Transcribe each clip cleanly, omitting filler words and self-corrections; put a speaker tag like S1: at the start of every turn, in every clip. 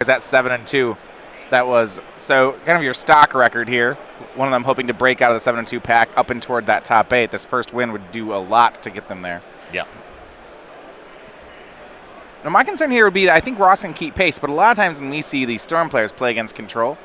S1: is at 7-2. That was so kind of your stock record here. One of them hoping to break out of the 7-2 pack up and toward that top 8. This first win would do a lot to get them there.
S2: Yeah.
S1: Now my concern here would be that I think Ross can keep pace, but a lot of times when we see these Storm players play against Control,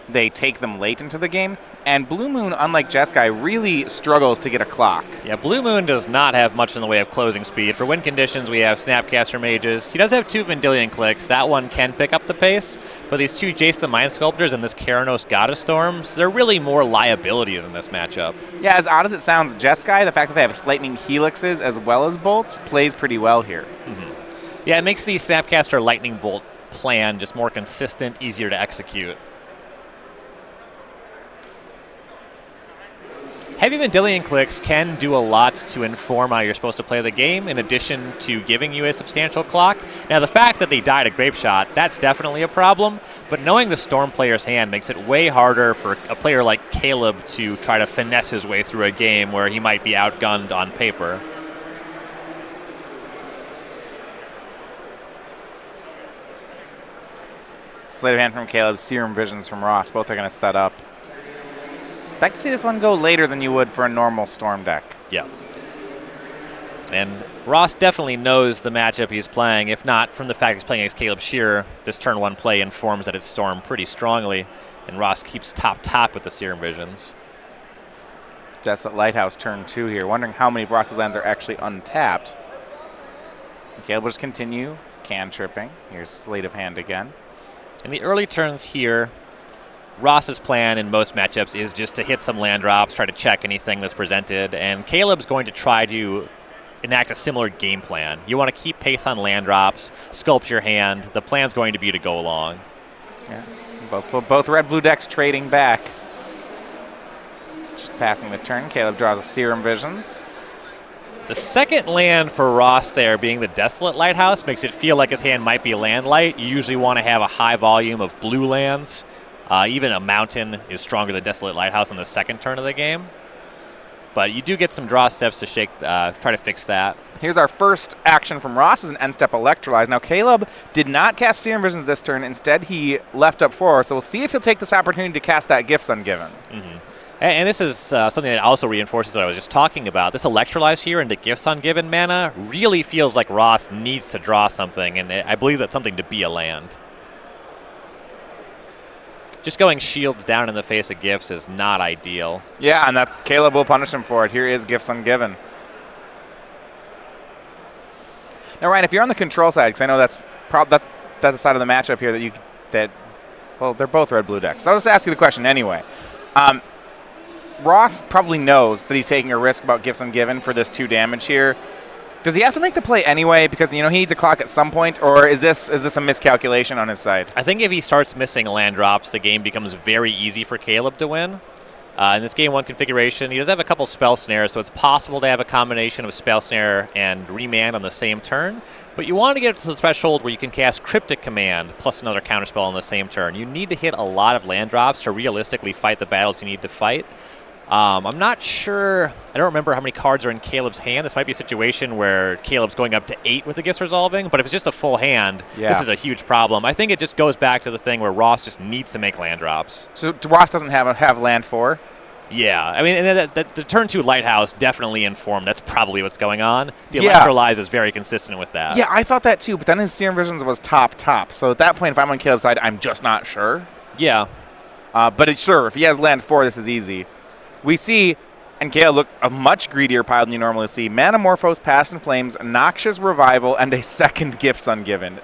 S1: they take them late into the game, and Blue Moon, unlike Jeskai, really struggles to get a clock.
S2: Yeah, Blue Moon does not have much in the way of closing speed. For win conditions, we have Snapcaster Mages. He does have 2 Vendilion clicks. That one can pick up the pace, but these 2 Jace the Mind Sculptors and this Keranos Goddess Storms, they're really more liabilities in this matchup.
S1: Yeah, as odd as it sounds, Jeskai, the fact that they have Lightning Helixes as well as Bolts, plays pretty well here.
S2: Mm-hmm. Yeah, it makes the Snapcaster Lightning Bolt plan just more consistent, easier to execute. Heavy Vendilion clicks can do a lot to inform how you're supposed to play the game, in addition to giving you a substantial clock. Now, the fact that they died a Grape Shot, that's definitely a problem, but knowing the Storm player's hand makes it way harder for a player like Caleb to try to finesse his way through a game where he might be outgunned on paper.
S1: Sleight of hand from Caleb, Serum Visions from Ross. Both are going to set up. Expect to see this one go later than you would for a normal Storm deck.
S2: Yeah. And Ross definitely knows the matchup he's playing. If not, from the fact he's playing against Caleb Scherer, this turn 1 play informs that it's Storm pretty strongly, and Ross keeps top with the Serum Visions.
S1: Desolate Lighthouse turn 2 here. Wondering how many of Ross's lands are actually untapped. Caleb will just continue cantripping. Here's Sleight of Hand again.
S2: In the early turns here, Ross's plan in most matchups is just to hit some land drops, try to check anything that's presented, and Caleb's going to try to enact a similar game plan. You want to keep pace on land drops, sculpt your hand. The plan's going to be to go along.
S1: Yeah, both red-blue decks trading back. Just passing the turn. Caleb draws a Serum Visions.
S2: The second land for Ross there being the Desolate Lighthouse makes it feel like his hand might be land light. You usually want to have a high volume of blue lands. Even a mountain is stronger than Desolate Lighthouse on the second turn of the game. But you do get some draw steps to try to fix that.
S1: Here's our first action from Ross is an end-step Electrolyze. Now, Caleb did not cast Serum Visions this turn. Instead, he left up 4. So we'll see if he'll take this opportunity to cast that Gifts Ungiven.
S2: Mm-hmm. And this is something that also reinforces what I was just talking about. This Electrolyze here into Gifts Ungiven mana really feels like Ross needs to draw something, and I believe that's something to be a land. Just going shields down in the face of Gifts is not ideal. Yeah,
S1: and that Caleb will punish him for it. Here is Gifts Ungiven. Now, Ryan, if you're on the control side, because I know that's the side of the matchup here well, they're both red-blue decks. So I'll just ask you the question anyway. Ross probably knows that he's taking a risk about Gifts Ungiven for this 2 damage here. Does he have to make the play anyway because, he needs a clock at some point, or is this a miscalculation on his side?
S2: I think if he starts missing land drops, the game becomes very easy for Caleb to win. In this game 1 configuration, he does have a couple Spell Snares, so it's possible to have a combination of Spell Snare and Remand on the same turn, but you want to get to the threshold where you can cast Cryptic Command plus another counterspell on the same turn. You need to hit a lot of land drops to realistically fight the battles you need to fight. I'm not sure. I don't remember how many cards are in Caleb's hand. This might be a situation where Caleb's going up to 8 with the Gifts Resolving, but if it's just a full hand, This is a huge problem. I think it just goes back to the thing where Ross just needs to make land drops.
S1: So Ross doesn't have land 4?
S2: Yeah. I mean, and the turn 2 Lighthouse definitely informed. That's probably what's going on. The Electrolyze is very consistent with that.
S1: Yeah, I thought that too, but then his Serum Visions was top. So at that point, if I'm on Caleb's side, I'm just not sure.
S2: Yeah.
S1: But if he has land 4, this is easy. We see, and Caleb look a much greedier pile than you normally see, Manamorphose, Past in Flames, Noxious Revival, and a second Gifts Ungiven.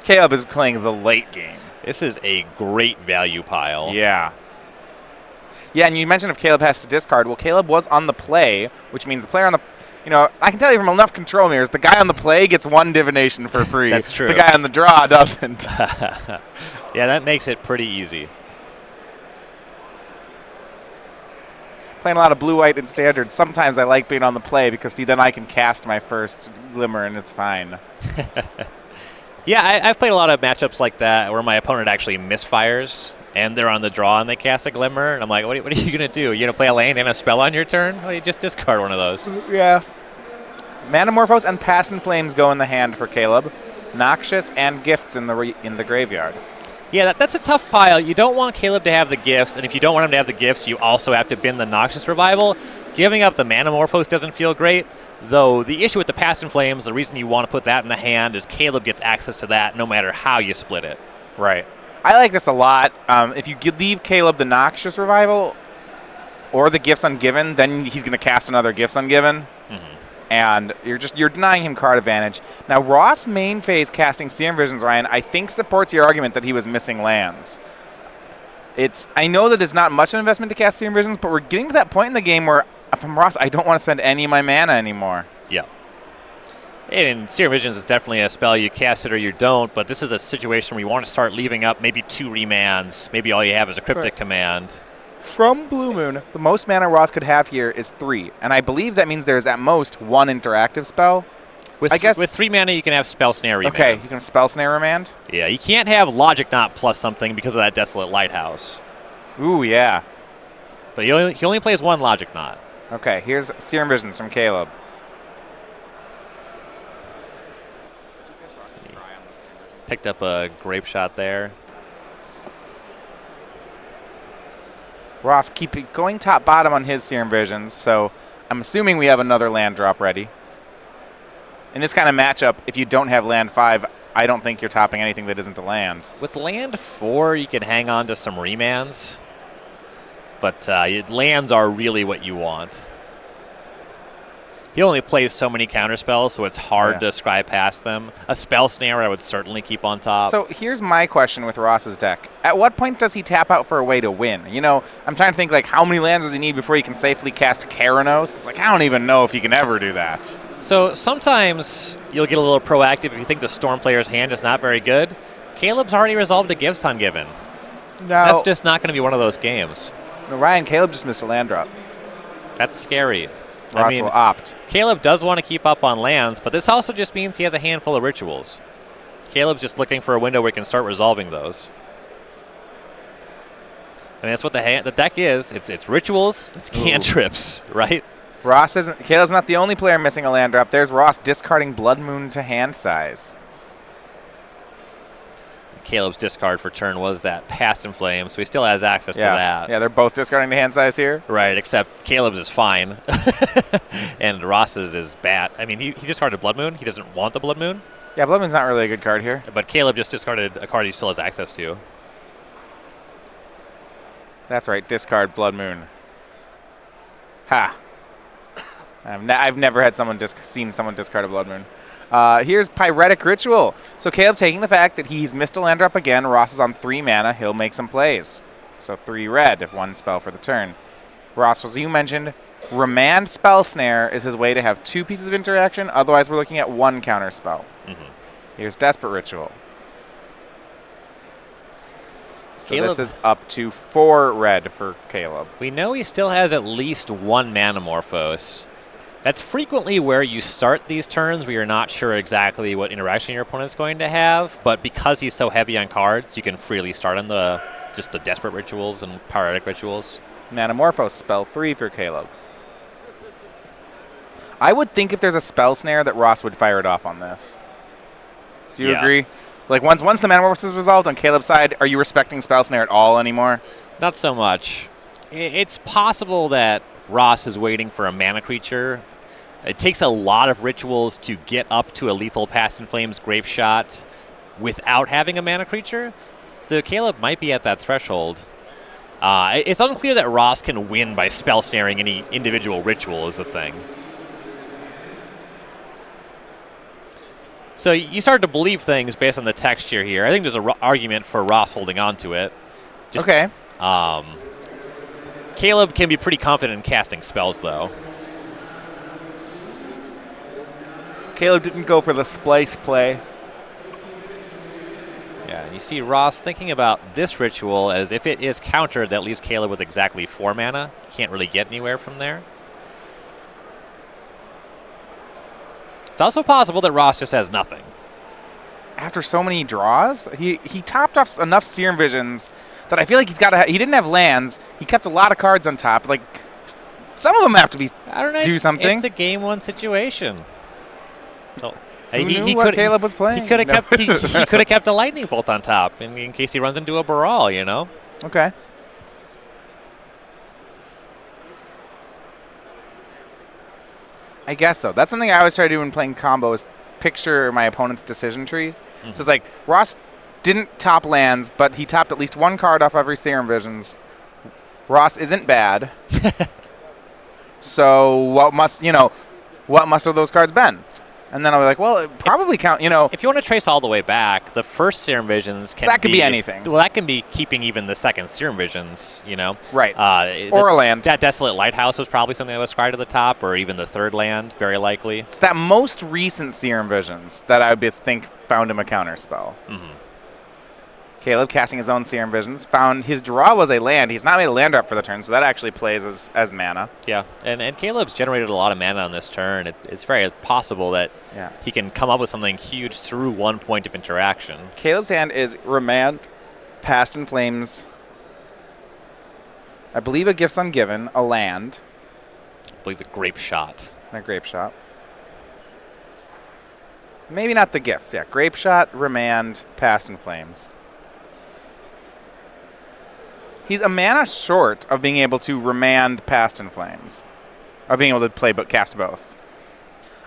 S1: Caleb is playing the late game.
S2: This is a great value pile.
S1: Yeah. Yeah, and you mentioned if Caleb has to discard. Well, Caleb was on the play, which means the player on the... I can tell you from enough control mirrors, the guy on the play gets 1 divination for free.
S2: That's true.
S1: The guy on the draw doesn't.
S2: Yeah, that makes it pretty easy.
S1: Playing a lot of blue-white in Standard. Sometimes I like being on the play because, then I can cast my first Glimmer and it's fine.
S2: Yeah, I've played a lot of matchups like that where my opponent actually misfires and they're on the draw and they cast a Glimmer. And I'm like, what are you going to do? You going to play a land and a spell on your turn? Well, you just discard one of those.
S1: Yeah. Manamorphose and Past in Flames go in the hand for Caleb. Noxious and gifts in the graveyard.
S2: Yeah, that's a tough pile. You don't want Caleb to have the gifts, and if you don't want him to have the gifts, you also have to bin the Noxious Revival. Giving up the Manamorphose doesn't feel great, though the issue with the Past in Flames, the reason you want to put that in the hand is Caleb gets access to that no matter how you split it.
S1: Right. I like this a lot. If you leave Caleb the Noxious Revival or the Gifts Ungiven, then he's going to cast another Gifts Ungiven. And you're denying him card advantage. Now, Ross main phase casting Serum Visions, Ryan, I think supports your argument that he was missing lands. I know that it's not much of an investment to cast Serum Visions, but we're getting to that point in the game where, if I'm Ross, I don't want to spend any of my mana anymore.
S2: Yeah. And Serum Visions is definitely a spell you cast it or you don't, but this is a situation where you want to start leaving up maybe 2 remands. Maybe all you have is a Cryptic Command. From
S1: Blue Moon, the most mana Ross could have here is 3, and I believe that means there's at most 1 interactive spell.
S2: With 3 mana, you can have Spell Snare Remand.
S1: Okay, you can Spell Snare Remand?
S2: Yeah, you can't have Logic Knot plus something because of that Desolate Lighthouse.
S1: Ooh, yeah.
S2: But he only plays 1 Logic Knot.
S1: Okay, here's Serum Visions from Caleb.
S2: Picked up a Grape Shot there.
S1: Ross keep going top-bottom on his Serum Visions, so I'm assuming we have another land drop ready. In this kind of matchup, if you don't have land 5, I don't think you're topping anything that isn't a land.
S2: With land 4, you can hang on to some remands, but lands are really what you want. He only plays so many counterspells, so it's hard to scry past them. A Spell Snare I would certainly keep on top.
S1: So here's my question with Ross's deck. At what point does he tap out for a way to win? You know, I'm trying to think, like, how many lands does he need before he can safely cast Keranos? It's like, I don't even know if he can ever do that.
S2: So sometimes you'll get a little proactive if you think the Storm player's hand is not very good. Caleb's already resolved a Gifts Ungiven.
S1: No.
S2: That's just not going to be one of those games.
S1: No, Ryan, Caleb just missed a land drop.
S2: That's scary.
S1: Ross will opt.
S2: Caleb does want to keep up on lands, but this also just means he has a handful of rituals. Caleb's just looking for a window where he can start resolving those. I mean, that's what the deck is. It's rituals, it's cantrips, right?
S1: Caleb's not the only player missing a land drop. There's Ross discarding Blood Moon to hand size.
S2: Caleb's discard for turn was that Past in Flame, so he still has access to that.
S1: Yeah, they're both discarding to hand size here.
S2: Right, except Caleb's is fine, and Ross's is bad. I mean, he discarded Blood Moon. He doesn't want the Blood Moon.
S1: Yeah, Blood Moon's not really a good card here.
S2: But Caleb just discarded a card he still has access to.
S1: That's right, discard Blood Moon. Ha. I've never had seen someone discard a Blood Moon. Here's Pyretic Ritual. So Caleb taking the fact that he's missed a land drop again. Ross is on 3 mana. He'll make some plays. So 3 red, 1 spell for the turn. Ross, as you mentioned, Remand Spell Snare is his way to have 2 pieces of interaction. Otherwise, we're looking at 1 counter spell. Here's Desperate Ritual. So this is up to 4 red for Caleb.
S2: We know he still has at least 1 Manamorphose. That's frequently where you start these turns where you're not sure exactly what interaction your opponent's going to have, but because he's so heavy on cards, you can freely start on just the Desperate Rituals and Pyretic Rituals.
S1: Manamorphose, spell 3 for Caleb. I would think if there's a Spell Snare that Ross would fire it off on this. Do you agree? Like, once the Manamorphose is resolved on Caleb's side, are you respecting Spell Snare at all anymore?
S2: Not so much. It's possible that Ross is waiting for a mana creature. It takes a lot of rituals to get up to a lethal Past in Flames Grape Shot without having a mana creature. The Caleb might be at that threshold. It's unclear that Ross can win by spell snaring any individual ritual is the thing. So you start to believe things based on the texture here. I think there's an argument for Ross holding on to it.
S1: Okay.
S2: Caleb can be pretty confident in casting spells, though.
S1: Caleb didn't go for the splice play.
S2: Yeah, and you see Ross thinking about this ritual as if it is countered, that leaves Caleb with exactly 4 mana. Can't really get anywhere from there. It's also possible that Ross just has nothing.
S1: After so many draws, he topped off enough Serum Visions that I feel like he didn't have lands. He kept a lot of cards on top. Like, some of them have to be
S2: I don't know.
S1: Do something.
S2: It's a game 1 situation. Oh,
S1: Who knew what Caleb was playing?
S2: He could have kept. He could have kept a lightning bolt on top in case he runs into a Baral. You know.
S1: Okay. I guess so. That's something I always try to do when playing combo is picture my opponent's decision tree. So it's like Ross didn't top lands, but he topped at least one card off every Serum Visions. Ross isn't bad. So what must have those cards been? And then I'll be like, well, it probably count,
S2: If you want to trace all the way back, the first Serum Visions can
S1: that could be anything.
S2: Well, that can be keeping even the second Serum Visions,
S1: Right. Or a land.
S2: That Desolate Lighthouse was probably something that was scried to the top, or even the third land, very likely.
S1: It's that most recent Serum Visions that I would think found him a counter spell. Caleb casting his own Serum Visions found his draw was a land. He's not made a land drop for the turn, so that actually plays as mana.
S2: Yeah, and Caleb's generated a lot of mana on this turn. It's very possible that he can come up with something huge through 1 point of interaction.
S1: Caleb's hand is Remand, Past in Flames, I believe a Gifts Ungiven, a land.
S2: I believe a Grape Shot.
S1: A Grape Shot. Maybe not the gifts, yeah. Grape Shot, Remand, Past in Flames. He's a mana short of being able to Remand Past in Flames. Of being able to cast both.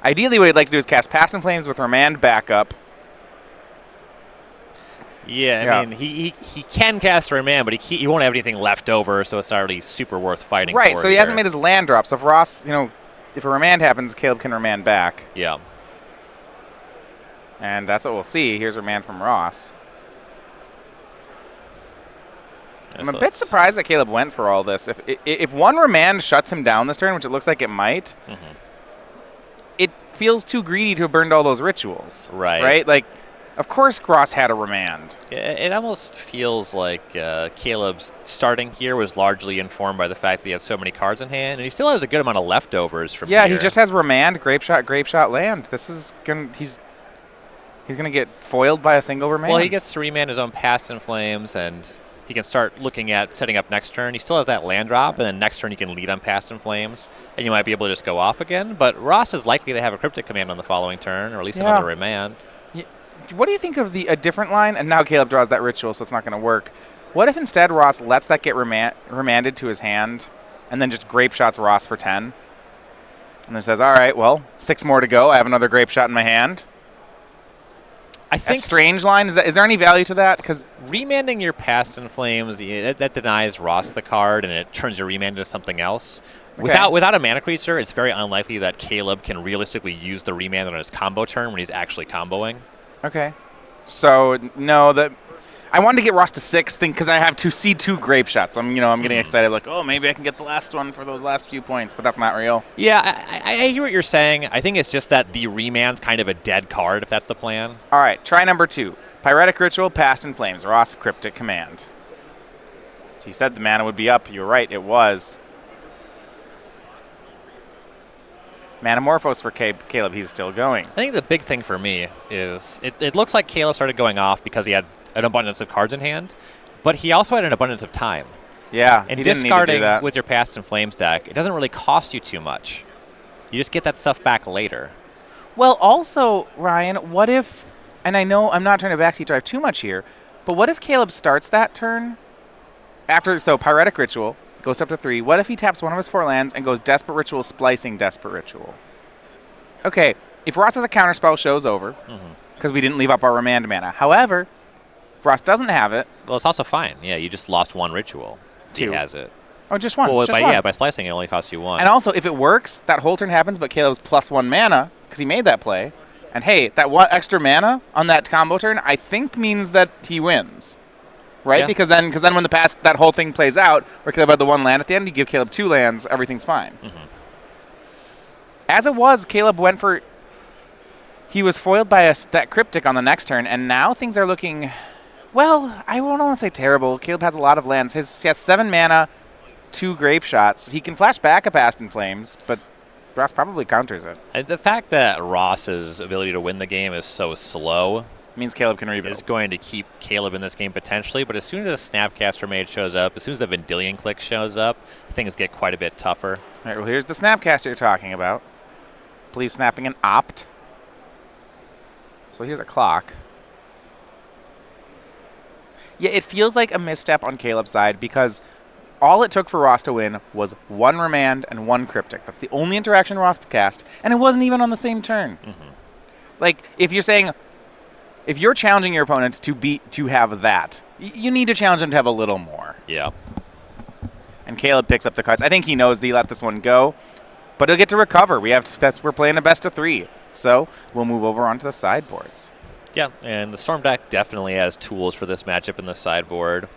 S1: Ideally, what he'd like to do is cast Past in Flames with Remand backup.
S2: Yeah, I mean, he can cast Remand, but he won't have anything left over, so it's not really super worth fighting for.
S1: Right, so he hasn't made his land drop. So if Ross, if a Remand happens, Caleb can Remand back.
S2: Yeah.
S1: And that's what we'll see. Here's Remand from Ross. I'm a bit surprised that Caleb went for all this. If one Remand shuts him down this turn, which it looks like it might, it feels too greedy to have burned all those rituals.
S2: Right.
S1: Right? Like, of course Ross had a Remand.
S2: It almost feels like Caleb's starting here was largely informed by the fact that he had so many cards in hand, and he still has a good amount of leftovers from here.
S1: Yeah, he just has Remand, Grape Shot, land. This is he's going to get foiled by a single Remand.
S2: Well, he gets to Remand his own Past in Flames, and he can start looking at setting up next turn. He still has that land drop, and then next turn he can lead on Past in Flames, and you might be able to just go off again. But Ross is likely to have a Cryptic Command on the following turn, or at least another Remand.
S1: Yeah. What do you think of a different line? And now Caleb draws that ritual, so it's not going to work. What if instead Ross lets that get remanded to his hand, and then just Grape Shots Ross for 10? And then says, all right, well, 6 more to go. I have another Grape Shot in my hand. I think a strange line. Is there any value to that? Because
S2: remanding your Past in Flames, that denies Ross the card, and it turns your remand into something else. Okay. Without a mana creature, it's very unlikely that Caleb can realistically use the remand on his combo turn when he's actually comboing.
S1: Okay. So no, I wanted to get Ross to 6 because I have two Grape Shots. I'm getting excited, like, oh, maybe I can get the last one for those last few points, but that's not real.
S2: Yeah, I hear what you're saying. I think it's just that the remand's kind of a dead card, if that's the plan.
S1: All right, try number 2. Pyretic Ritual, Past in Flames. Ross, Cryptic Command. So you said the mana would be up. You're right, it was. Manamorphose for Caleb. He's still going.
S2: I think the big thing for me is it looks like Caleb started going off because he had an abundance of cards in hand, but he also had an abundance of time.
S1: Yeah,
S2: and
S1: he
S2: discarding
S1: didn't need to do that.
S2: with your Past in Flames deck, it doesn't really cost you too much. You just get that stuff back later.
S1: Well, also, Ryan, what if, and I know I'm not trying to backseat drive too much here, but what if Caleb starts that turn so Pyretic Ritual goes up to 3. What if he taps one of his 4 lands and goes Desperate Ritual, Splicing Desperate Ritual? Okay, if Ross has a counterspell, show's over because we didn't leave up our Remand mana. However, if Ross doesn't have it.
S2: Well, it's also fine. Yeah, you just lost 1 ritual. 2. He has it.
S1: Oh, just 1.
S2: Well,
S1: just one.
S2: by splicing, it only costs you 1.
S1: And also, if it works, that whole turn happens, but Caleb's +1 mana because he made that play. And hey, that 1 extra mana on that combo turn, I think means that he wins. Right? Yeah. Because then when that whole thing plays out, where Caleb had the 1 land at the end, you give Caleb 2 lands, everything's fine. As it was, Caleb went for. He was foiled by that Cryptic on the next turn, and now things are looking. Well, I don't want to say terrible. Caleb has a lot of lands. He has 7 mana, 2 Grape Shots. He can flash back a Past in Flames, but Ross probably counters it.
S2: The fact that Ross's ability to win the game is so slow
S1: means Caleb can rebuild.
S2: Is going to keep Caleb in this game potentially, but as soon as a Snapcaster Mage shows up, as soon as the Vendilion Click shows up, things get quite a bit tougher.
S1: All right, well, here's the Snapcaster you're talking about. I believe snapping an Opt. So here's a clock. Yeah, it feels like a misstep on Caleb's side because all it took for Ross to win was one remand and one cryptic. That's the only interaction Ross cast, and it wasn't even on the same turn.
S2: Mm-hmm.
S1: Like, if you're challenging your opponent to have that, you need to challenge them to have a little more.
S2: Yeah.
S1: And Caleb picks up the cards. I think he knows that he let this one go, but he'll get to recover. We're playing a best of 3, so we'll move over onto the sideboards.
S2: Yeah, and the Storm deck definitely has tools for this matchup in the sideboard.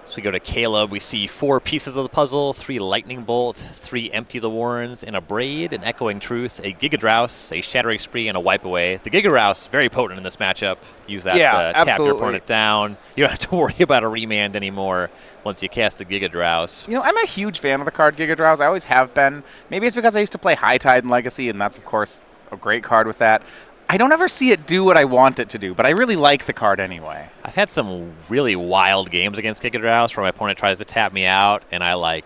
S2: So we go to Caleb. We see 4 pieces of the puzzle, 3 Lightning Bolt, 3 Empty the Warrens, an Abrade, an Echoing Truth, a Gigadrouse, a Shattering Spree, and a Wipe Away. The Gigadrouse, very potent in this matchup. Use that to tap your opponent down. You don't have to worry about a remand anymore once you cast the Gigadrouse.
S1: You know, I'm a huge fan of the card Gigadrouse. I always have been. Maybe it's because I used to play High Tide in Legacy, and that's, of course, a great card with that. I don't ever see it do what I want it to do, but I really like the card anyway.
S2: I've had some really wild games against Gigadrouse where my opponent tries to tap me out, and I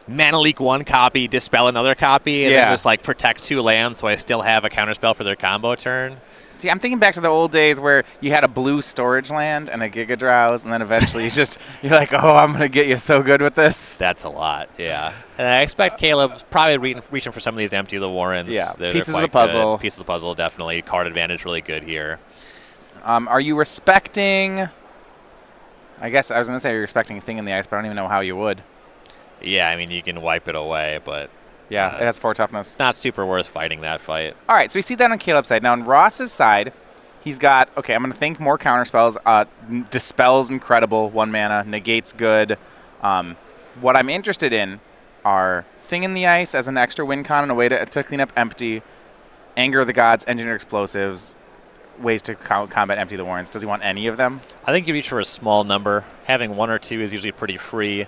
S2: Mana Leak 1 copy, Dispel another copy, and then just protect 2 lands so I still have a counterspell for their combo turn.
S1: See, I'm thinking back to the old days where you had a blue storage land and a Gigadrouse, and then eventually you're like, oh, I'm going to get you so good with this.
S2: That's a lot, yeah. And I expect Caleb's probably reaching for some of these Empty the Warrens.
S1: Yeah,
S2: They're
S1: pieces of
S2: quite
S1: the puzzle.
S2: Good. Pieces of the puzzle, definitely. Card advantage really good here.
S1: Are you respecting... I guess I was going to say you're respecting a Thing in the Ice, but I don't even know how you would.
S2: Yeah, I mean, you can wipe it away, but...
S1: Yeah, it has 4 toughness.
S2: It's not super worth fighting that fight.
S1: All right, so we see that on Caleb's side. Now, on Ross's side, he's got, okay, I'm going to think more counterspells. Dispel's incredible, 1 mana. Negate's good. What I'm interested in are Thing in the Ice as an extra win con and a way to clean up Empty, Anger of the Gods, Engineer Explosives, ways to combat Empty the Warrens. Does he want any of them?
S2: I think you reach for a small number. Having 1 or 2 is usually pretty free.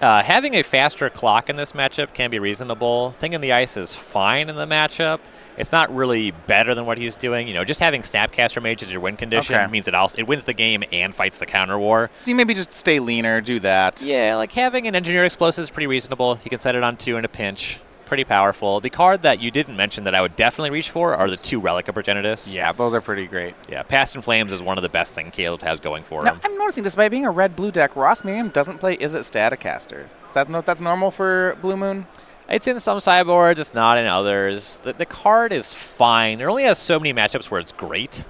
S2: Having a faster clock in this matchup can be reasonable. Thing in the Ice is fine in the matchup. It's not really better than what he's doing. You know, just having Snapcaster Mage as your win condition means it wins the game and fights the counter war.
S1: So you maybe just stay leaner, do that.
S2: Yeah, like having an Engineer Explosive is pretty reasonable. You can set it on 2 in a pinch. Pretty powerful. The card that you didn't mention that I would definitely reach for are the 2 Relic of Progenitus.
S1: Yeah, those are pretty great.
S2: Yeah, Past in Flames is one of the best things Caleb has going for him.
S1: I'm noticing, despite being a red-blue deck, Ross Merriam doesn't play Is It Staticaster. That's normal for Blue Moon?
S2: It's in some sideboards, it's not in others. The card is fine. It only has so many matchups where it's great.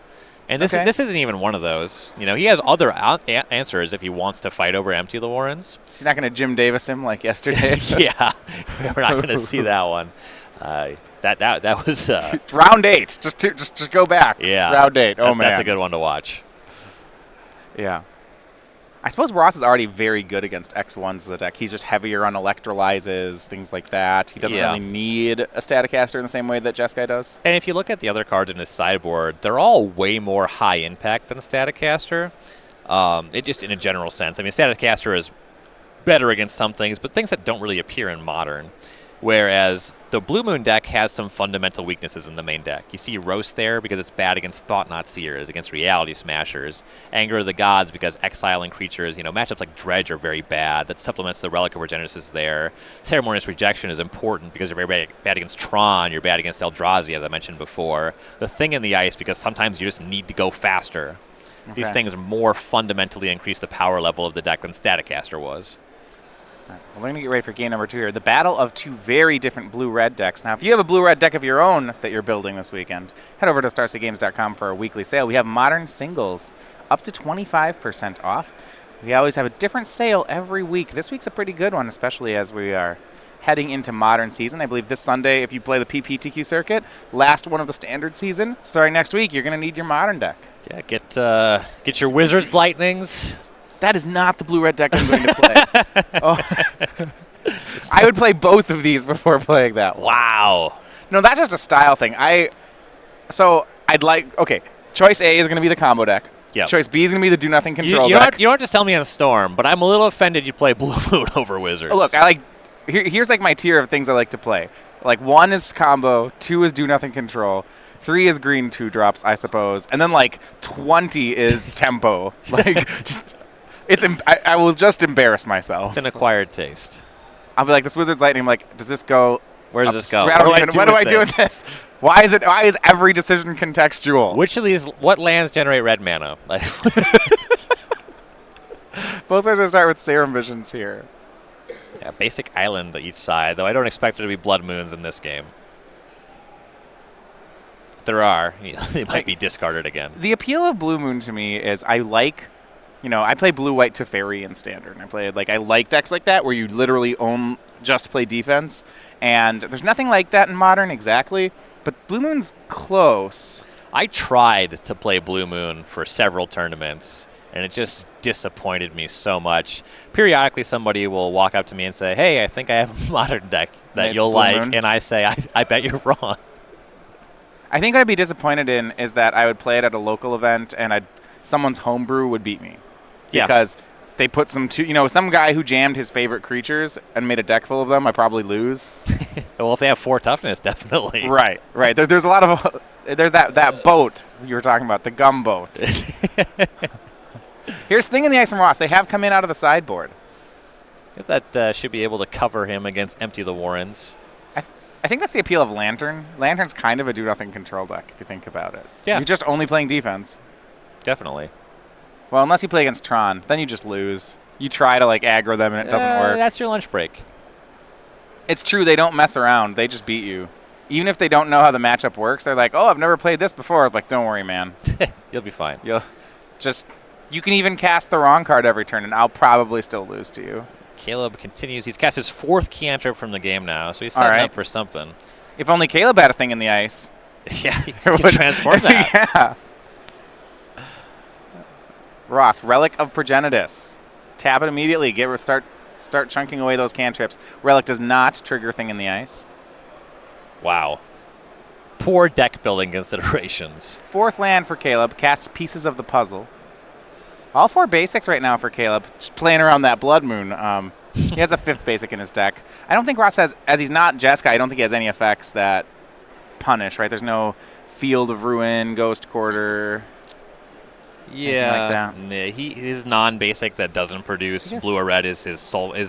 S2: And this isn't even one of those. You know, he has other answers if he wants to fight over Empty the Warrens.
S1: He's not going to Jim Davis him like yesterday.
S2: Yeah, we're not going to see that one. That was
S1: round 8. Just go back.
S2: Yeah,
S1: round 8. Oh man,
S2: that's a good one to watch.
S1: Yeah. I suppose Ross is already very good against X1s as a deck. He's just heavier on electrolyzes, things like that. He doesn't really need a Staticaster in the same way that Jeskai does.
S2: And if you look at the other cards in his sideboard, they're all way more high impact than Staticaster. It just in a general sense. I mean, Staticaster is better against some things, but things that don't really appear in Modern. Whereas the Blue Moon deck has some fundamental weaknesses in the main deck. You see Roast there because it's bad against Thought-Knot Seers, against Reality Smashers. Anger of the Gods because exiling creatures, you know, matchups like Dredge are very bad. That supplements the Relic of Progenitus there. Ceremonious Rejection is important because you're very bad against Tron, you're bad against Eldrazi, as I mentioned before. The Thing in the Ice because sometimes you just need to go faster. Okay. These things more fundamentally increase the power level of the deck than Staticaster was.
S1: Well, we're going to get ready for game number 2 here. The battle of 2 very different blue-red decks. Now, if you have a blue-red deck of your own that you're building this weekend, head over to StarStateGames.com for a weekly sale. We have Modern Singles up to 25% off. We always have a different sale every week. This week's a pretty good one, especially as we are heading into Modern season. I believe this Sunday, if you play the PPTQ circuit, last one of the Standard season. Starting next week, you're going to need your Modern deck.
S2: Yeah, get your Wizards Lightnings.
S1: That is not the blue-red deck I'm going to play. I would play both of these before playing that one.
S2: Wow.
S1: No, that's just a style thing. Choice A is going to be the combo deck.
S2: Yep.
S1: Choice B is going to be the do-nothing control deck.
S2: You don't have to sell me on Storm, but I'm a little offended you play Blue Moon over Wizards.
S1: Look, here's like my tier of things I like to play. Like 1 is combo, 2 is do-nothing control, 3 is green 2-drops, I suppose, and then like 20 is tempo. Like just... I will just embarrass myself.
S2: It's an acquired taste.
S1: I'll be like, this Wizard's Lightning. I'm like, does this go
S2: Where does this go?
S1: What do I do with this? Why is every decision contextual?
S2: Which of these, what lands generate red mana?
S1: Both ways I start with Serum Visions here.
S2: Yeah, basic island each side, though I don't expect there to be Blood Moons in this game. There are. They might be discarded again.
S1: The appeal of Blue Moon to me is I like, I play blue-white Teferi in Standard. And I like decks like that where you literally just play defense. And there's nothing like that in Modern exactly, but Blue Moon's close.
S2: I tried to play Blue Moon for several tournaments, and it just disappointed me so much. Periodically, somebody will walk up to me and say, hey, I think I have a Modern deck that you'll like. Moon. And I say, I bet you're wrong.
S1: I think what I'd be disappointed in is that I would play it at a local event and someone's homebrew would beat me.
S2: Yeah.
S1: Because they put some guy who jammed his favorite creatures and made a deck full of them, I probably lose.
S2: Well, if they have 4 toughness, definitely.
S1: Right. There's a lot of there's that boat you were talking about, the gum boat. Here's Thing in the Ice from Ross. They have come in out of the sideboard.
S2: That should be able to cover him against Empty the Warrens.
S1: I think that's the appeal of Lantern. Lantern's kind of a do-nothing control deck, if you think about it.
S2: Yeah.
S1: You're just only playing defense.
S2: Definitely.
S1: Well, unless you play against Tron, then you just lose. You try to, aggro them, and it doesn't work.
S2: That's your lunch break.
S1: It's true. They don't mess around. They just beat you. Even if they don't know how the matchup works, they're like, oh, I've never played this before. I'm like, don't worry, man.
S2: You'll be fine.
S1: You can even cast the wrong card every turn, and I'll probably still lose to you.
S2: Caleb continues. He's cast his 4th cantrip from the game now, so he's setting up for something.
S1: If only Caleb had a Thing in the Ice.
S2: Yeah, he can transform that.
S1: Yeah. Ross, Relic of Progenitus. Tap it immediately. Start chunking away those cantrips. Relic does not trigger Thing in the Ice.
S2: Wow. Poor deck building considerations.
S1: 4th land for Caleb. Casts Pieces of the Puzzle. All 4 basics right now for Caleb. Just playing around that Blood Moon. He has a 5th basic in his deck. I don't think Ross has, as he's not Jeskai, I don't think he has any effects that punish, right? There's no Field of Ruin, Ghost Quarter.
S2: Yeah. His non-basic that doesn't produce blue or red is his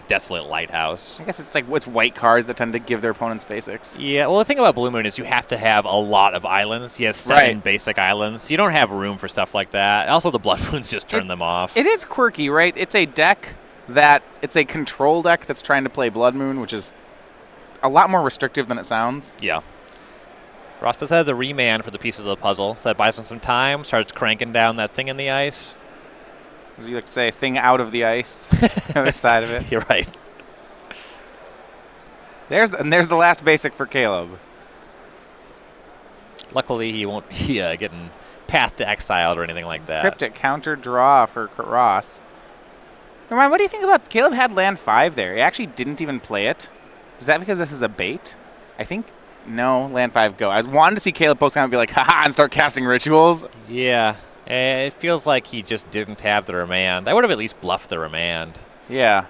S2: Desolate Lighthouse.
S1: I guess it's white cards that tend to give their opponents basics.
S2: Yeah, well, the thing about Blue Moon is you have to have a lot of islands. He has 7 basic islands. You don't have room for stuff like that. Also, the Blood Moons just turn them off.
S1: It is quirky, right? It's a control deck that's trying to play Blood Moon, which is a lot more restrictive than it sounds.
S2: Yeah. Ross does have the remand for the pieces of the puzzle, so that buys him some time, starts cranking down that Thing in the Ice.
S1: As you like to say, Thing out of the ice, the other side of it.
S2: You're right.
S1: There's the last basic for Caleb.
S2: Luckily, he won't be getting Path to Exiled or anything like that.
S1: Cryptic counter draw for Ross. Ryan, what do you think about Caleb had land 5 there? He actually didn't even play it. Is that because this is a bait? I think... No, land 5 go. I wanted to see Caleb post comment and be like, haha, and start casting rituals.
S2: Yeah. It feels like he just didn't have the remand. I would have at least bluffed the remand.
S1: Yeah.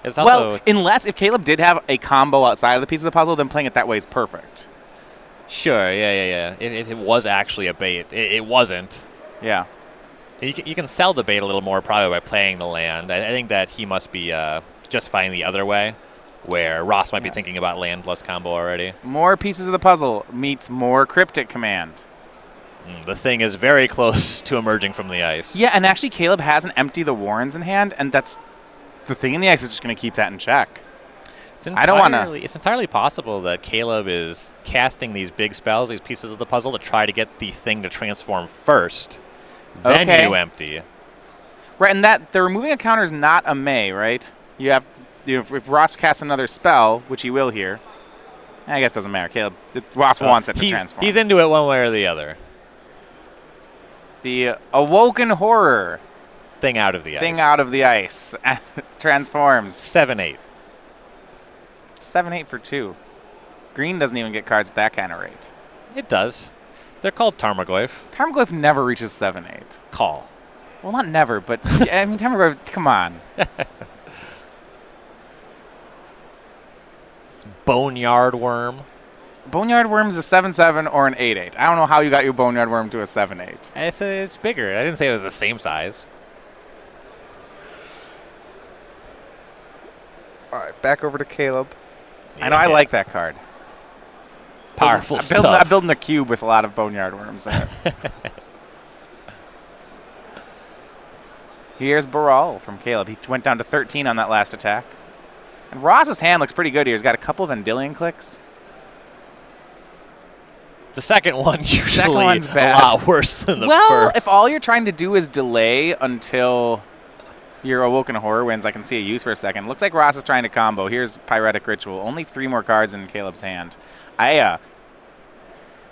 S2: It's also
S1: unless if Caleb did have a combo outside of the piece of the puzzle, then playing it that way is perfect.
S2: Sure, yeah. If it was actually a bait. It wasn't.
S1: Yeah.
S2: You can sell the bait a little more probably by playing the land. I think that he must be justifying the other way, where Ross might be thinking about land plus combo already.
S1: More pieces of the puzzle meets more cryptic command.
S2: The Thing is very close to emerging from the ice.
S1: Yeah, and actually Caleb has an Empty the Warrens in hand, and that's the Thing in the Ice is just going to keep that in check.
S2: It's entirely possible that Caleb is casting these big spells, these pieces of the puzzle, to try to get the Thing to transform first. Then you empty.
S1: Right, and that the removing a counter is not a May, right? If Ross casts another spell, which he will here, I guess it doesn't matter. Caleb, Ross wants it to transform.
S2: He's into it one way or the other.
S1: The Awoken Horror.
S2: Thing out of the ice.
S1: Thing out of the ice. Transforms.
S2: 7/8.
S1: 7/8 for 2. Green doesn't even get cards at that kind of rate.
S2: It does. They're called Tarmogoyf.
S1: Tarmogoyf never reaches 7/8.
S2: Call.
S1: Well, not never, but I mean, Tarmogoyf, come on.
S2: Boneyard Worm.
S1: Boneyard Worm is a 7/7 or an 8/8. I don't know how you got your Boneyard Worm to a 7/8.
S2: It's bigger. I didn't say it was the same size.
S1: All right, back over to Caleb. I know I like that card.
S2: Powerful stuff.
S1: I'm building a cube with a lot of boneyard worms in it. Here's Baral from Caleb. He went down to 13 on that last attack. And Ross's hand looks pretty good here. He's got a couple of Vendilion clicks.
S2: The second one usually
S1: Second one's bad.
S2: a lot worse than the
S1: Well,
S2: first.
S1: if all you're trying to do is delay until your Awoken Horror wins, I can see a use for a second. Looks like Ross is trying to combo. Here's Pyretic Ritual. Only 3 more cards in Caleb's hand. I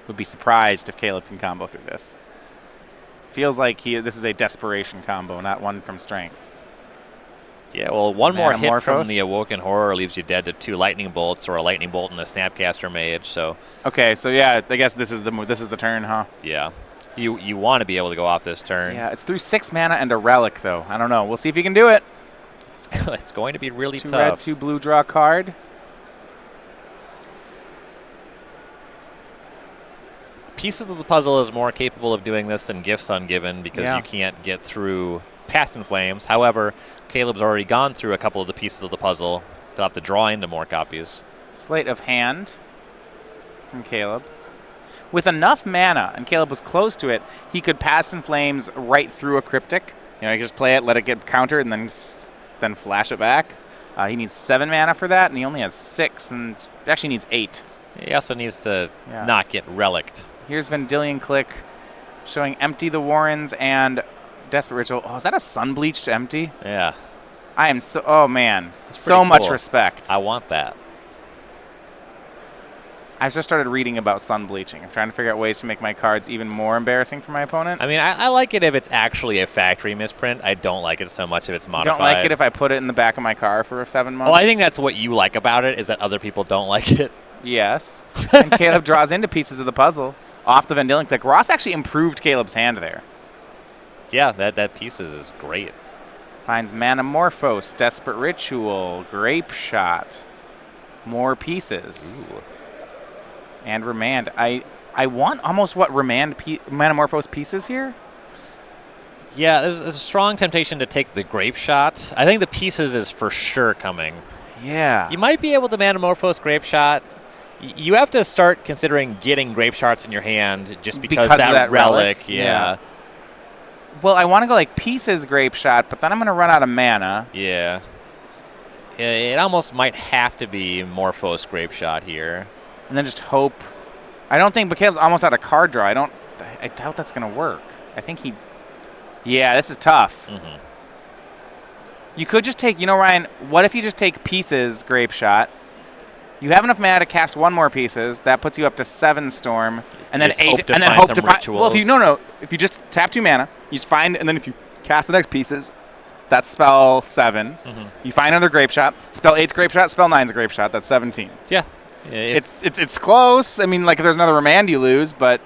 S1: would be surprised if Caleb can combo through this. Feels like this is a desperation combo, not one from strength.
S2: Yeah, well, one more hit
S1: Manamorphose.
S2: from the Awoken Horror leaves you dead to 2 Lightning Bolts or a Lightning Bolt and a Snapcaster Mage. So
S1: Okay, so yeah, I guess this is the turn, huh?
S2: yeah, you want to be able to go off this turn.
S1: Yeah, it's through 6 mana and a relic, though. I don't know. We'll see if you can do it.
S2: It's going to be really
S1: 2
S2: tough.
S1: red, 2 blue, draw a card.
S2: Pieces of the Puzzle is more capable of doing this than Gifts Ungiven because
S1: Yeah.
S2: you can't get through Past in Flames. However, Caleb's already gone through a couple of the pieces of the puzzle. They'll have to draw into more copies.
S1: Slate of Hand from Caleb. With enough mana, and Caleb was close to it, he could Past in Flames right through a Cryptic. You know, he could just play it, let it get countered, and then flash it back. He needs 7 mana for that, and he only has 6, and actually needs 8.
S2: He also needs to
S1: Yeah.
S2: not get relicked.
S1: Here's Vendilion Click, showing Empty the Warrens and Desperate Ritual. Oh, is that a Sunbleached Empty?
S2: Yeah,
S1: I am so, oh man,
S2: That's
S1: so
S2: pretty
S1: much
S2: cool.
S1: respect.
S2: I want that.
S1: I just started reading about sun bleaching. I'm trying to figure out ways to make my cards even more embarrassing for my opponent.
S2: I mean, I like it if it's actually a factory misprint. I don't like it so much if it's modified.
S1: Don't like it if I put it in the back of my car for 7 months.
S2: Well, I think that's what you like about it, is that other people don't like it.
S1: Yes. And Caleb draws into pieces of the puzzle off the Vendilion Click. Ross actually improved Caleb's hand there.
S2: Yeah, that Pieces is great.
S1: Finds Manamorphose, Desperate Ritual, Grape Shot, more pieces.
S2: Ooh.
S1: And Remand. I want almost what Manamorphose pieces here.
S2: Yeah, there's a strong temptation to take the Grape Shot. I think the Pieces is for sure coming.
S1: Yeah.
S2: You might be able to Manamorphose Grape Shot. You have to start considering getting Grape Shots in your hand just because
S1: of
S2: that relic.
S1: Yeah.
S2: Yeah.
S1: Well, I want to go like pieces Grape Shot, but then I'm going to run out of mana.
S2: Yeah. It almost might have to be Morphos Grape Shot here.
S1: And then just hope. I don't think, but Caleb's almost out of card draw. I doubt that's going to work. I think he. Yeah, this is tough.
S2: Mm-hmm.
S1: You could just take, Ryan, what if you just take pieces Grape Shot? You have enough mana to cast 1 more pieces. That puts you up to 7 Storm, and then
S2: just
S1: 8,
S2: hope to
S1: and then
S2: find
S1: hope
S2: some
S1: to find.
S2: rituals.
S1: Well, if you just tap 2 mana, you just find, and then if you cast the next pieces, that's spell 7.
S2: Mm-hmm.
S1: You find another Grape Shot. Spell 8's Grape Shot. Spell 9's Grape Shot. That's 17.
S2: Yeah.
S1: It's close. I mean, like if there's another Remand, you lose, but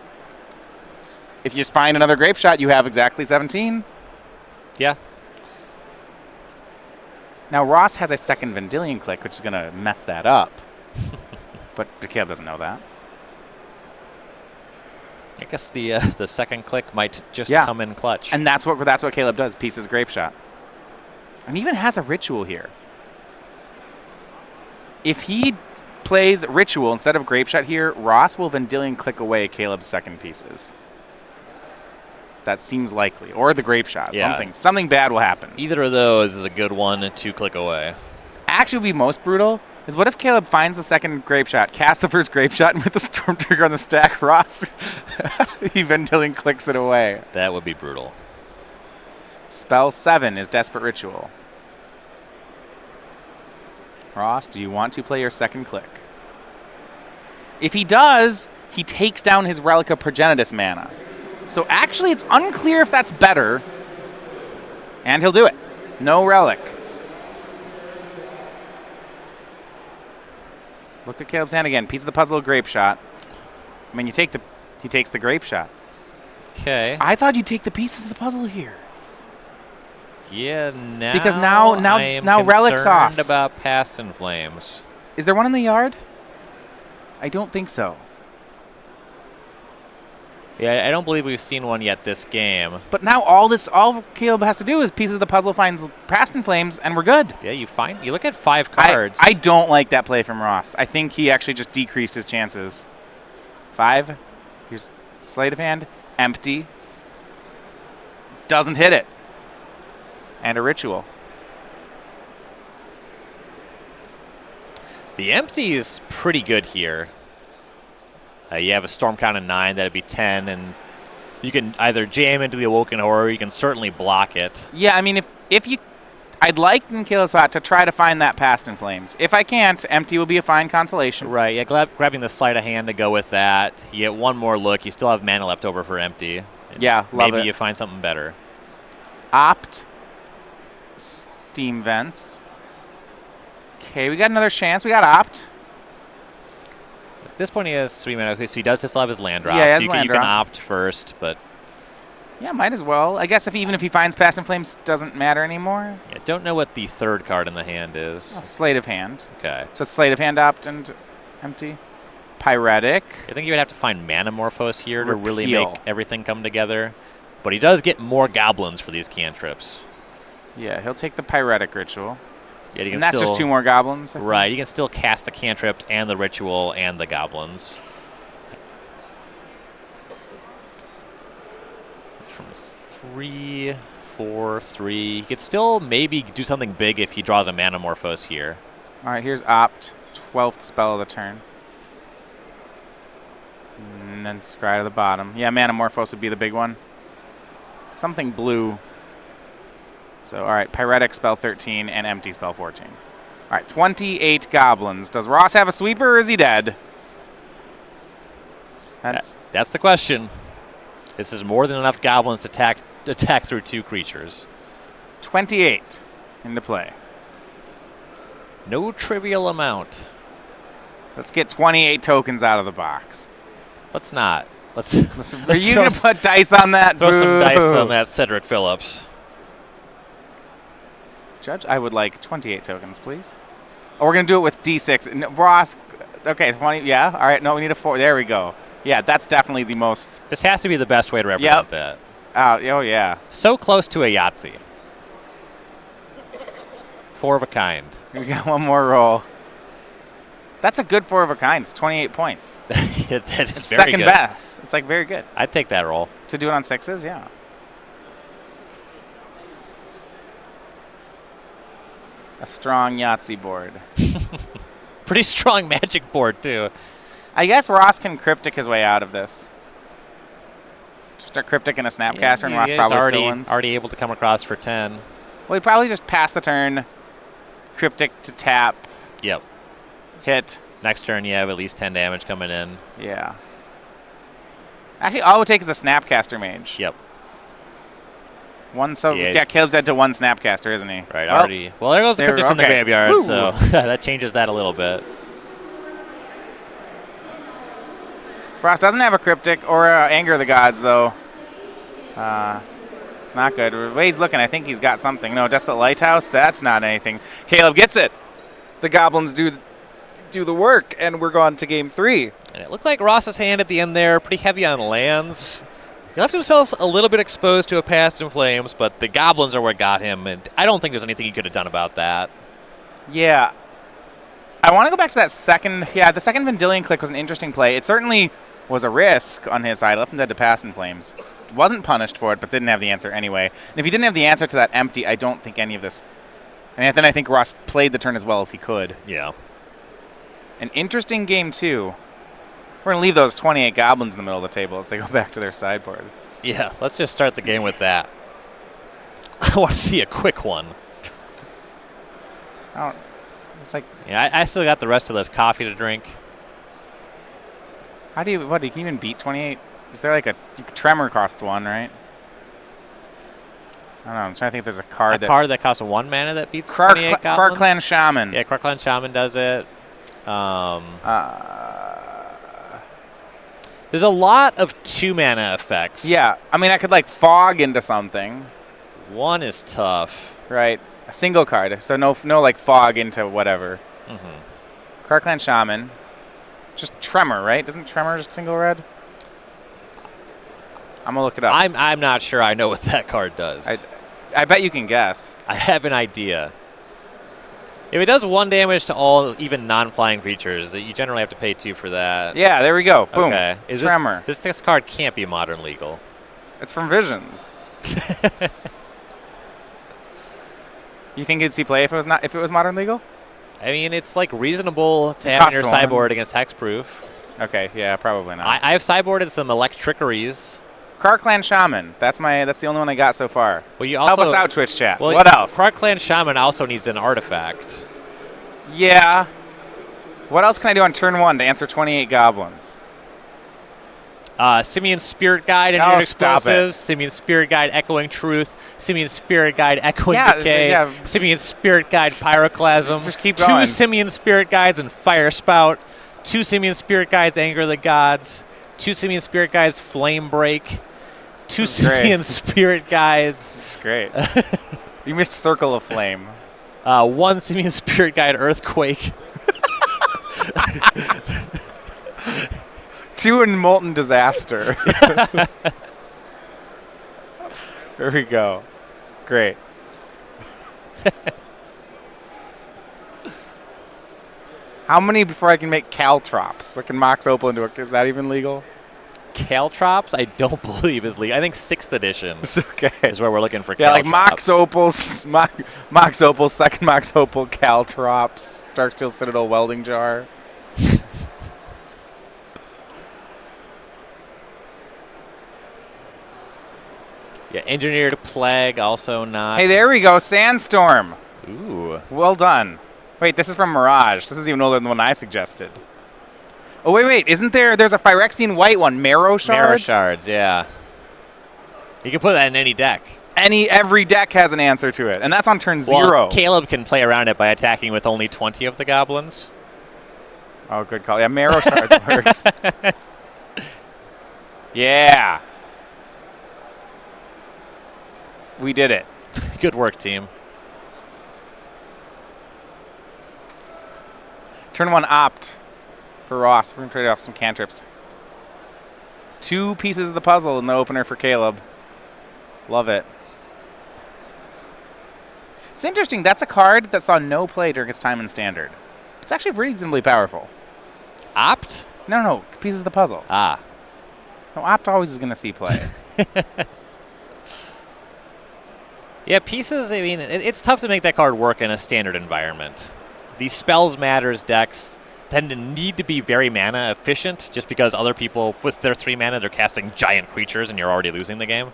S1: if you just find another Grape Shot, you have exactly 17.
S2: Yeah.
S1: Now Ross has a second Vendilion Click, which is going to mess that up. But Caleb doesn't know that.
S2: I guess the second click might just come in clutch.
S1: And that's what Caleb does. Pieces Grape Shot. And even has a Ritual here. If he plays Ritual instead of Grape Shot here, Ross will Vendilion Click away Caleb's second pieces. That seems likely. Or the Grape Shot.
S2: Yeah.
S1: Something bad will happen.
S2: Either of those is a good one to click away.
S1: Actually, would be most brutal is what if Caleb finds the second Grape Shot, casts the first Grape Shot, and with the Storm Trigger on the stack, Ross, he Vendilion clicks it away.
S2: That would be brutal.
S1: Spell 7 is Desperate Ritual. Ross, do you want to play your second click? If he does, he takes down his Relic of Progenitus mana. So actually, it's unclear if that's better. And he'll do it. No Relic. Look at Caleb's hand again. Piece of the puzzle, Grape Shot. I mean, he takes the Grape Shot.
S2: Okay.
S1: I thought you'd take the pieces of the puzzle here.
S2: Yeah, now
S1: Because now
S2: I am
S1: Relic's off.
S2: concerned about Past in Flames.
S1: Is there one in the yard? I don't think so.
S2: Yeah, I don't believe we've seen one yet this game.
S1: But now all Caleb has to do is pieces of the puzzle finds Past in Flames, and we're good.
S2: Yeah, you look at 5 cards.
S1: I don't like that play from Ross. I think he actually just decreased his chances. 5. Here's sleight of hand. Empty. Doesn't hit it. And a ritual.
S2: The empty is pretty good here. You have a storm count of 9, that'd be 10, and you can either jam into the Awoken Horror, or you can certainly block it.
S1: Yeah, I mean, if you, I'd like in Caleb's spot to try to find that Past in Flames. If I can't, empty will be a fine consolation.
S2: Right, yeah, grabbing the sleight of hand to go with that. You get one more look. You still have mana left over for empty.
S1: Yeah, love it.
S2: Maybe you find something better.
S1: Opt. Steam Vents. Okay, we got another chance. We got Opt.
S2: At this point, he has 3 mana. Okay, so he does still have his land drop.
S1: Yeah, he has
S2: so
S1: land
S2: you can
S1: drop.
S2: opt first, but
S1: Yeah, might as well. I guess even if he finds Past in Flames, doesn't matter anymore.
S2: yeah, don't know what the 3rd card in the hand is.
S1: Oh, Sleight of Hand.
S2: Okay.
S1: So it's Sleight of Hand, Opt, and empty. Pyretic.
S2: I think you would have to find Manamorphose here to really
S1: Repeal.
S2: make everything come together. But he does get more goblins for these cantrips.
S1: Yeah, he'll take the Pyretic Ritual.
S2: Yeah, you can
S1: And that's
S2: still,
S1: just 2 more goblins. I think.
S2: Right, you can still cast the cantrip and the ritual and the goblins. From 3, 4, 3. He could still maybe do something big if he draws a Manamorphose here.
S1: All right, here's Opt. 12th spell of the turn. And then scry to the bottom. Yeah, Manamorphose would be the big one. Something blue. So, all right, Pyretic spell 13 and empty spell 14. All right, 28 goblins. Does Ross have a sweeper or is he dead?
S2: That's the question. This is more than enough goblins to attack through 2 creatures.
S1: 28 into play.
S2: No trivial amount.
S1: Let's get 28 tokens out of the box.
S2: Let's not. Let's
S1: Are you going to put dice on that?
S2: throw some
S1: Boo.
S2: dice on that Cedric Phillips.
S1: Judge, I would like 28 tokens, please. Oh, we're going to do it with D6. No, Ross, okay, 20, yeah. All right, no, we need a 4. There we go. Yeah, that's definitely the most.
S2: This has to be the best way to represent that.
S1: Oh, yeah.
S2: So close to a Yahtzee. 4 of a kind.
S1: We got one more roll. That's a good 4 of a kind. It's 28 points.
S2: That is
S1: It's
S2: very
S1: second
S2: good.
S1: best. It's like very good.
S2: I'd take that roll.
S1: To do it on 6s, yeah. A strong Yahtzee board.
S2: Pretty strong magic board, too.
S1: I guess Ross can cryptic his way out of this. Just a cryptic and a snapcaster, and Ross probably still wins.
S2: already able to come across for 10.
S1: Well, he'd probably just pass the turn, cryptic to tap,
S2: Yep.
S1: hit.
S2: Next turn, you have at least 10 damage coming in.
S1: Yeah. Actually, all it would take is a snapcaster mage.
S2: Yep.
S1: Yeah, Caleb's dead to 1 snapcaster, isn't he?
S2: Right, already. Well, there goes the Cryptus in the graveyard,
S1: Woo.
S2: so that changes that a little bit.
S1: Frost doesn't have a cryptic or Anger of the Gods, though. It's not good. The way he's looking, I think he's got something. No, Desolate Lighthouse, that's not anything. Caleb gets it. The goblins do the work, and we're gone to game 3.
S2: And it looked like Ross's hand at the end there, pretty heavy on lands. He left himself a little bit exposed to a Past in Flames, but the goblins are what got him, and I don't think there's anything he could have done about that.
S1: Yeah. I want to go back to that second. Yeah, the second Vendilion click was an interesting play. It certainly was a risk on his side. Left him dead to Past in Flames. Wasn't punished for it, but didn't have the answer anyway. And if he didn't have the answer to that empty, I don't think any of this. And then I think Ross played the turn as well as he could.
S2: Yeah.
S1: An interesting game, too. We're going to leave those 28 goblins in the middle of the table as they go back to their sideboard.
S2: Yeah, let's just start the game with that. I want to see a quick one.
S1: It's like,
S2: Yeah, I still got the rest of this coffee to drink.
S1: do you even beat 28? Is there like Tremor costs 1, right? I don't know. I'm trying to think if there's a card
S2: That costs 1 mana that beats 28 goblins.
S1: Krark-Clan Shaman.
S2: Yeah, Krark-Clan Shaman does it. There's a lot of 2 mana effects.
S1: Yeah, I mean, I could like fog into something.
S2: 1 is tough.
S1: Right, a single card. So no like fog into whatever.
S2: Mm-hmm.
S1: Krark-Clan Shaman. Just Tremor, right? Doesn't Tremor just single red? I'm going to look it up.
S2: I'm not sure I know what that card does.
S1: I bet you can guess.
S2: I have an idea. If it does 1 damage to all, even non-flying creatures, you generally have to pay 2 for that.
S1: Yeah, there we go. Boom.
S2: Okay.
S1: Tremor.
S2: This card can't be modern legal.
S1: It's from Visions. You think you'd see play if it was modern legal?
S2: I mean, it's like reasonable to have in your sideboard against hexproof.
S1: Okay, yeah, probably not.
S2: I have sideboarded some Electrickeries.
S1: Krark-Clan Shaman. That's the only one I got so far.
S2: Well, you also
S1: help us out, Twitch chat.
S2: Well,
S1: what else?
S2: Krark-Clan Shaman also needs an artifact.
S1: Yeah. What else can I do on turn 1 to answer 28 goblins?
S2: Simeon's Spirit Guide and
S1: Oh,
S2: explosives. Simeon's Spirit Guide Echoing Truth. Simeon's Spirit Guide Echoing Decay.
S1: Yeah.
S2: Simeon's Spirit Guide Pyroclasm.
S1: Just keep going.
S2: 2 Simeon Spirit Guides and Fire Spout. 2 Simeon Spirit Guides Anger the Gods. 2 Simeon Spirit Guides Flame Break. 2 Simeon Spirit Guides.
S1: This is great. You missed Circle of Flame.
S2: 1 Simeon Spirit Guide Earthquake.
S1: 2 in Molten Disaster. There we go. Great. How many before I can make Caltrops? I can Mox Opal into it. Is that even legal?
S2: Caltrops, I don't believe is legal. I think 6th edition
S1: Okay.
S2: is where we're looking for Caltrops.
S1: Yeah, like Mox Opals, Mox Opal, second Mox Opal, Caltrops, Darksteel Citadel Welding Jar.
S2: Yeah, Engineered Plague, also not.
S1: Hey, there we go. Sandstorm.
S2: Ooh.
S1: Well done. Wait, this is from Mirage. This is even older than the one I suggested. Oh, wait. Isn't there's a Phyrexian white one, Marrow Shards?
S2: Marrow Shards, yeah. You can put that in any deck.
S1: Every deck has an answer to it, and that's on turn 0.
S2: Well, Caleb can play around it by attacking with only 20 of the goblins.
S1: Oh, good call. Yeah, Marrow Shards works. Yeah. We did it.
S2: Good work, team.
S1: Turn 1 opt for Ross. We're going to trade off some cantrips. 2 pieces of the puzzle in the opener for Caleb. Love it. It's interesting. That's a card that saw no play during its time in Standard. It's actually reasonably powerful.
S2: Opt?
S1: No. Pieces of the puzzle.
S2: Ah.
S1: No, opt always is going to see play.
S2: Yeah, pieces, I mean, it's tough to make that card work in a Standard environment. These Spells Matters decks tend to need to be very mana efficient just because other people, with their 3 mana, they're casting giant creatures and you're already losing the game.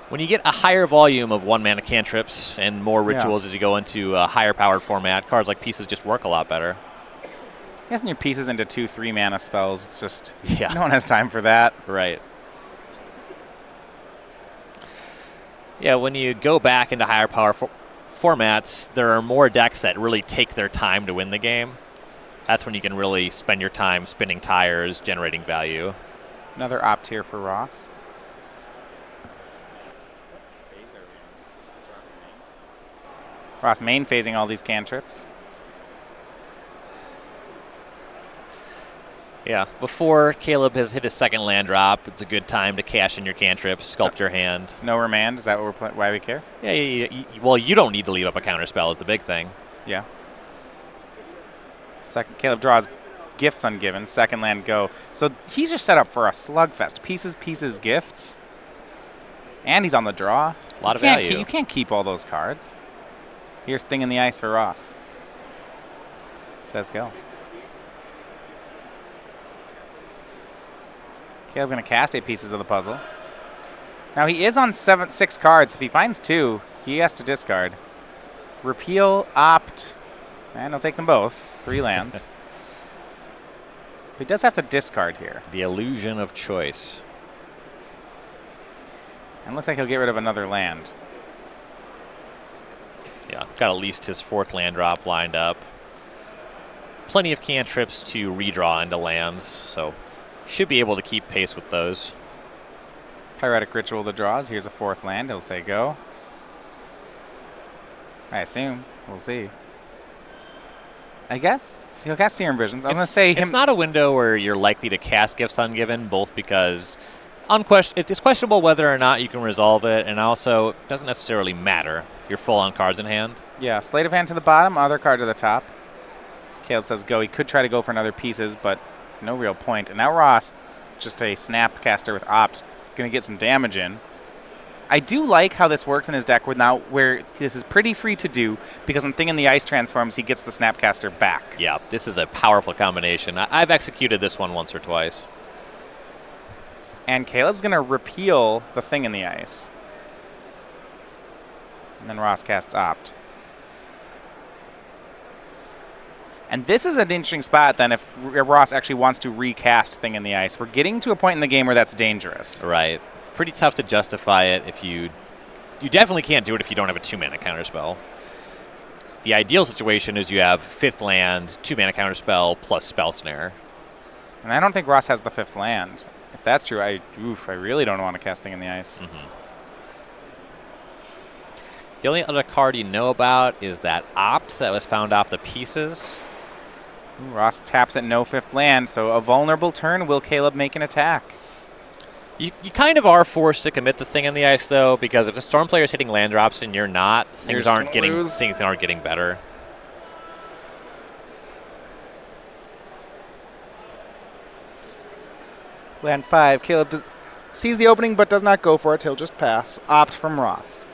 S2: When you get a higher volume of 1-mana cantrips and more rituals as you go into a higher powered format, cards like Pieces just work a lot better.
S1: Casting your pieces into 2 3-mana spells, it's just,
S2: Yeah.
S1: no one has time for that.
S2: Right. Yeah, when you go back into higher power formats, there are more decks that really take their time to win the game. That's when you can really spend your time spinning tires, generating value.
S1: Another opt here for Ross. Ross main phasing all these cantrips.
S2: Yeah, before Caleb has hit his second land drop, it's a good time to cash in your cantrips, sculpt your hand.
S1: No remand, is that what why we care?
S2: Yeah, well, you don't need to leave up a counterspell is the big thing.
S1: Yeah. Second, Caleb draws gifts ungiven, second land go. So he's just set up for a slugfest. Pieces, gifts. And he's on the draw.
S2: A lot of value.
S1: You can't keep all those cards. Here's Thing in the Ice for Ross. Says go. Caleb going to cast 8 pieces of the puzzle. Now he is on 6 cards. If he finds 2, he has to discard. Repeal, opt, and he'll take them both. 3 lands. He does have to discard here.
S2: The illusion of choice.
S1: And looks like he'll get rid of another land.
S2: Yeah, got at least his 4th land drop lined up. Plenty of cantrips to redraw into lands, so should be able to keep pace with those.
S1: Pyretic Ritual the draws. Here's a 4th land. He'll say go. I assume. We'll see. I guess he'll cast Serum Visions. I'm going to say him.
S2: It's not a window where you're likely to cast Gifts Ungiven, both because it's questionable whether or not you can resolve it, and also it doesn't necessarily matter. You're full on cards in hand.
S1: Yeah, Sleight of Hand to the bottom, other card to the top. Caleb says go. He could try to go for another pieces, but no real point. And now Ross, just a snap caster with Opt, going to get some damage in. I do like how this works in his deck where this is pretty free to do, because when Thing in the Ice transforms, he gets the Snapcaster back.
S2: Yeah, this is a powerful combination. I've executed this one once or twice.
S1: And Caleb's going to repeal the Thing in the Ice. And then Ross casts Opt. And this is an interesting spot, then, if Ross actually wants to recast Thing in the Ice. We're getting to a point in the game where that's dangerous.
S2: Right. Pretty tough to justify it if you definitely can't do it if you don't have a 2-mana counterspell. The ideal situation is you have 5th land, 2-mana counterspell, plus Spell Snare.
S1: And I don't think Ross has the 5th land. If that's true, I really don't want to cast Thing in the Ice.
S2: Mm-hmm. The only other card you know about is that Opt that was found off the pieces.
S1: Ooh, Ross taps at no 5th land, so a vulnerable turn. Will Caleb make an attack?
S2: You kind of are forced to commit the Thing in the Ice, though, because if the Storm player is hitting land drops and you're not, things aren't getting better.
S1: Land 5. Caleb sees the opening but does not go for it. He'll just pass. Opt from Ross.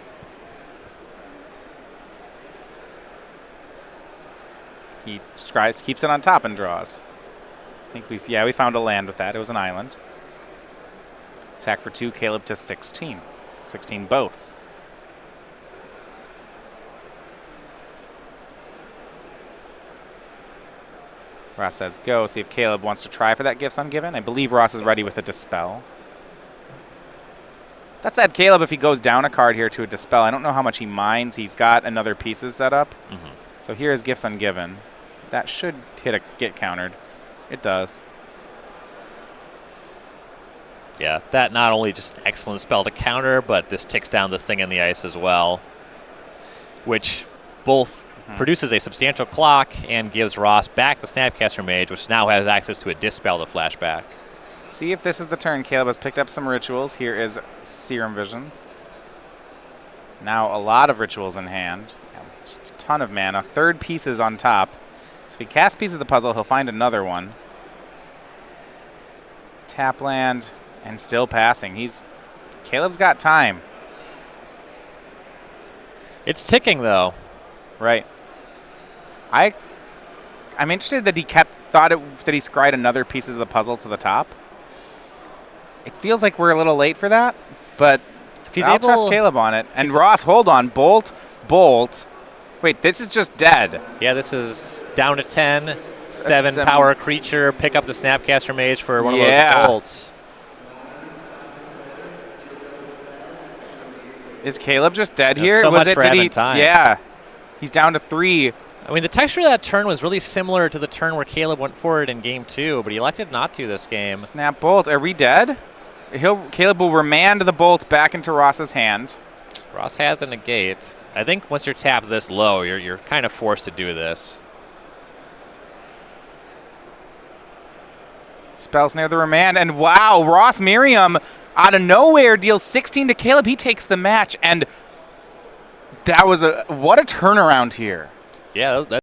S1: He keeps it on top and draws. I think we found a land with that. It was an island. Attack for 2, Caleb to 16. 16 both. Ross says go. See if Caleb wants to try for that Gifts Ungiven. I believe Ross is ready with a Dispel. That said, Caleb, if he goes down a card here to a Dispel, I don't know how much he minds. He's got another pieces set up.
S2: Mm-hmm.
S1: So here is Gifts Ungiven. That should get countered. It does.
S2: Yeah, that not only just an excellent spell to counter, but this ticks down the Thing in the Ice as well, which both produces a substantial clock and gives Ross back the Snapcaster Mage, which now has access to a Dispel to flashback.
S1: See if this is the turn. Caleb has picked up some rituals. Here is Serum Visions. Now a lot of rituals in hand. Just a ton of mana. 3rd pieces on top. So if he casts Piece of the Puzzle, he'll find another one. Tap land. And still passing. Caleb's got time.
S2: It's ticking, though.
S1: Right. I'm interested that he that he scryed another Pieces of the Puzzle to the top. It feels like we're a little late for that, but I'll trust Caleb on it. And Ross, hold on. Bolt. Wait, this is just dead.
S2: Yeah, this is down to 10. 7 power creature. Pick up the Snapcaster Mage for one of those bolts.
S1: Is Caleb just dead here?
S2: So much for having time.
S1: Yeah. He's down to 3.
S2: I mean, the texture of that turn was really similar to the turn where Caleb went for it in Game 2, but he elected not to this game.
S1: Snap Bolt. Are we dead? Caleb will remand the Bolt back into Ross's hand.
S2: Ross has a negate. I think once you're tapped this low, you're kind of forced to do this.
S1: Spell Snare the remand, and wow, Ross Merriam out of nowhere deals 16 to Caleb. He takes the match, and that was what a turnaround here.
S2: Yeah, that